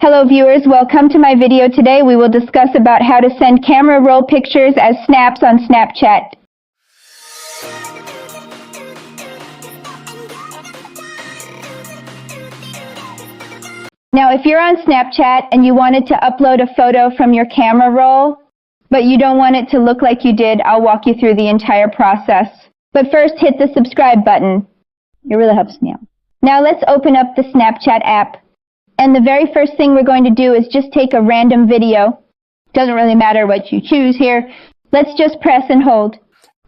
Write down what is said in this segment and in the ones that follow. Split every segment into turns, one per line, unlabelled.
Hello viewers, welcome to my video. Today we will discuss about how to send camera roll pictures as snaps on Snapchat. Now if you're on Snapchat and you wanted to upload a photo from your camera roll, but you don't want it to look like you did, I'll walk you through the entire process. But first hit the subscribe button. It really helps me out. Now let's open up the Snapchat app. And the very first thing we're going to do is just take a random video. Doesn't really matter what you choose here. Let's just press and hold.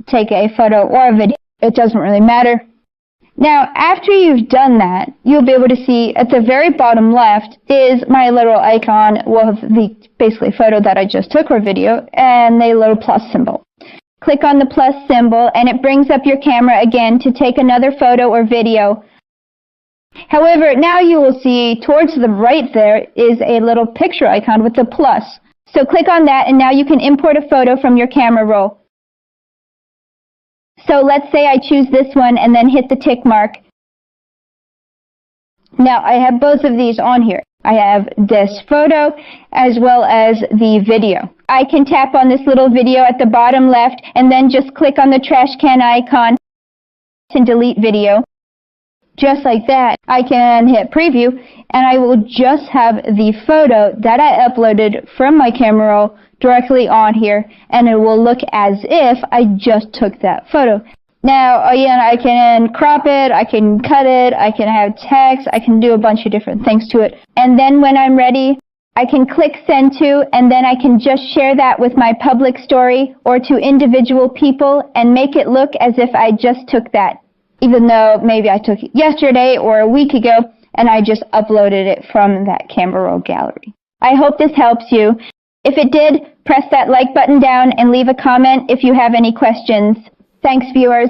Take a photo or a video. It doesn't really matter. Now, after you've done that, you'll be able to see at the very bottom left is my little icon, well, the basically photo that I just took or video, and the little plus symbol. Click on the plus symbol, and it brings up your camera again to take another photo or video. However, now you will see towards the right there is a little picture icon with the plus. So click on that, and now you can import a photo from your camera roll. So let's say I choose this one and then hit the tick mark. Now I have both of these on here. I have this photo as well as the video. I can tap on this little video at the bottom left and then just click on the trash can icon and delete video. Just like that, I can hit preview and I will just have the photo that I uploaded from my camera roll directly on here, and it will look as if I just took that photo. Now, again, I can crop it, I can cut it, I can have text, I can do a bunch of different things to it. And then when I'm ready, I can click send to, and then I can just share that with my public story or to individual people and make it look as if I just took that, even though maybe I took it yesterday or a week ago and I just uploaded it from that camera roll gallery. I hope this helps you. If it did, press that like button down and leave a comment if you have any questions. Thanks, viewers.